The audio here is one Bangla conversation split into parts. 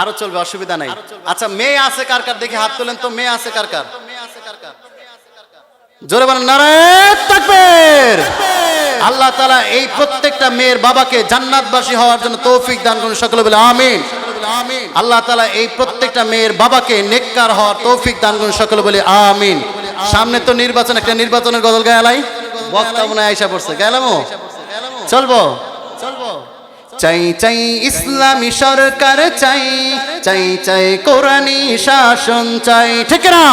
আরো চলবে, অসুবিধা নাই। আচ্ছা, মেয়ে আছে কার কার দেখি হাত তোলেন তো। মেয়ে আছে কার কার? জোরে বলেন নারায়ে তাকবীর। আল্লাহ তাআলা এই প্রত্যেকটা মেয়ের বাবাকে জান্নাতবাসী হওয়ার জন্য তৌফিক দান করুন, সকলে বলে আমিন। আল্লাহ তাআলা এই প্রত্যেকটা মেয়ের বাবাকে নেককার হওয়ার তৌফিক দান করুন, সকলে বলে আমিন। সামনে তো নির্বাচন, একটা নির্বাচনের গজল গায়ালাই, বক্তা মনে আয়সা পড়ছে, গায়ালামো চলবো। চাই চাই ইসলামী সরকার চাই, চাই চাই কোরআনী শাসন চাই, ঠিক না?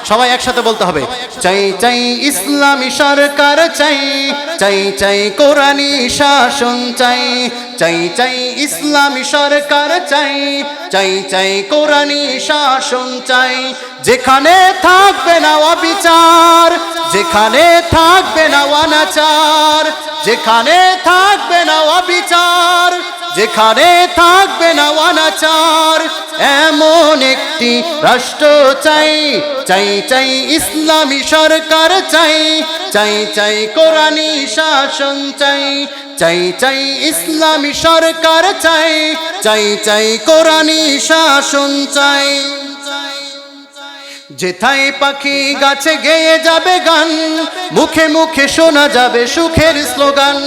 সবাই একসাথে বলতে হবে, চাই চাই ইসলামী সরকার চাই, চাই চাই কোরআনী শাসন চাই, চাই চাই ইসলামী সরকার চাই, চাই চাই কোরআনী শাসন চাই। যেখানে থাকবে না অবিচার, যেখানে থাকবে না অনাচার, যেখানে থাকবে না অবিচার, যেখানে থাকবে না অনাচার, এমন একটি রাষ্ট্র চাই, চাই চাই ইসলামী সরকার চাই, চাই চাই কোরআনী শাসন চাই, চাই চাই ইসলামী সরকার চাই, চাই চাই কোরআনী শাসন চাই। যেথায় পাখি গাছে গেয়ে যাবে গান, মুখে মুখে শোনা যাবে সুখের স্লোগান।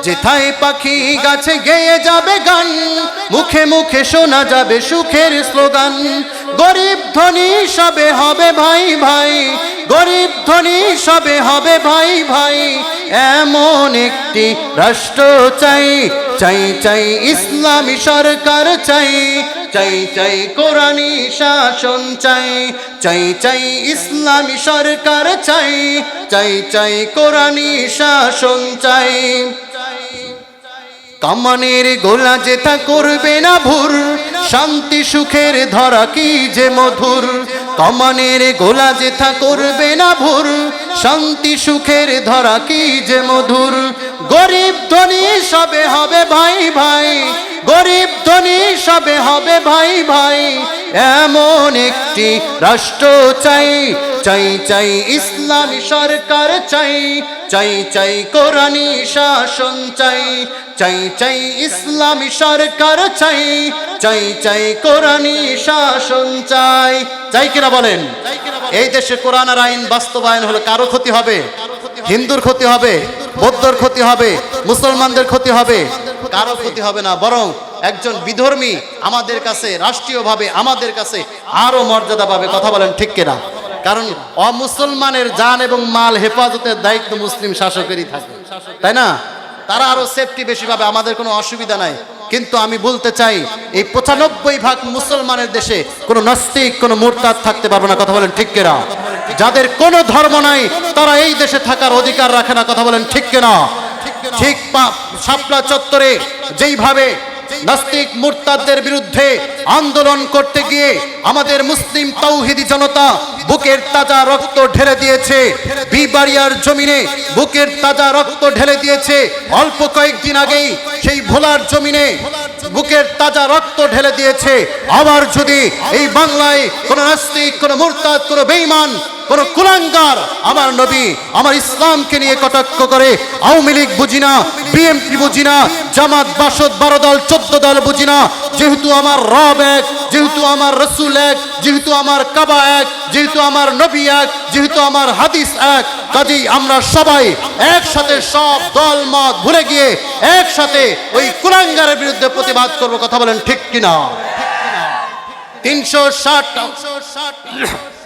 যেথায় পাখি গাছে গেয়ে যাবে গান, মুখে মুখে শোনা যাবে সুখের স্লোগান। গরিব ধনী সবে হবে ভাই ভাই, গরিব ধনী সবে হবে ভাই ভাই, এমন একটি রাষ্ট্র চাই, চাই চাই ইসলামী সরকার চাই, চাই চাই কোরআনী শাসন চাই, চাই চাই ইসলামী সরকার চাই, চাই চাই কোরআনী শাসন চাই। কামানের গোলা যেথা করবে না ভুর, শান্তি সুখের ধরা কি যে মধুর। কামানের গোলা যেথা করবে না ভুর, শান্তি সুখের ধরা কি যে মধুর। গরিব ধনী সবে হবে ভাই ভাই, গরিব ধনী সবে হবে ভাই ভাই, এমন একটি রাষ্ট্র চাই, চাই চাই ইসলামী সরকার চাই, চাই চাই কোরআনী শাসন চাই, চাই চাই ইসলামী সরকার চাই, চাই চাই কোরআনী শাসন চাই। চাই কিনা বলেন? এই দেশে কোরআন আর আইন বাস্তবায়ন হলে কারো ক্ষতি হবে? হিন্দুর ক্ষতি হবে, বৌদ্ধর ক্ষতি হবে, মুসলমানদের ক্ষতি হবে? কারো ক্ষতি হবে না, বরং একজন বিধর্মী আমাদের কাছে রাষ্ট্রীয়ভাবে আমাদের কাছে আরো মর্যাদা পাবে। কথা বলেন ঠিক কিনা? কারণ অমুসলমানের জান এবং মাল হেফাজতের দায়িত্ব মুসলিম শাসকেরই থাকে, তাই না? তারা আরো সেফটি বেশি পাবে, আমাদের কোনো অসুবিধা নাই। কিন্তু আমি বলতে চাই, এই 95% মুসলমানের দেশে কোনো নাস্তিক, কোনো মুরতাদ থাকতে পারবে না। কথা বলেন ঠিক কিনা? যাদের কোনো ধর্ম নাই তারা এই দেশে থাকার অধিকার রাখে না। কথা বলেন ঠিক কিনা? ঠিক শাপলা চত্বরে যেইভাবে নাস্তিক মুরতাদদের বিরুদ্ধে আন্দোলন করতে গিয়ে আমাদের মুসলিম তাওহীদি জনতা বুকের তাজা রক্ত ঢেলে দিয়েছে, বিবাড়িয়ার জমিনে বুকের তাজা রক্ত ঢেলে দিয়েছে। অল্প কয়েকদিন আগেই সেই ভোলার জমিনে বুকের তাজা রক্ত ঢেলে দিয়েছে। আবার যদি এই বাংলায় কোন নাস্তিক, কোন মুরতাদ, কোন বেঈমান, কোন কুলাঙ্গার আমার নবী, আমার ইসলামকে নিয়ে কটাক্ষ করে, আওয়ামী লীগ বুঝি না, বিএনপি বুঝি না, জামাত, বাসদ, 12 দল 14 দল বুঝি না, যেহেতু আমার রব এক, যেহেতু আমার রসুল এক, যেহেতু আমার কাবা এক, যেহেতু আমার নবী এক, যেহেতু আমার হাদিস এক, কাজেই আমরা সবাই একসাথে সব দল মত ভুলে গিয়ে একসাথে ওই কুলাঙ্গারের বিরুদ্ধে প্রতিবাদ করব। কথা বলেন ঠিক কিনা? 360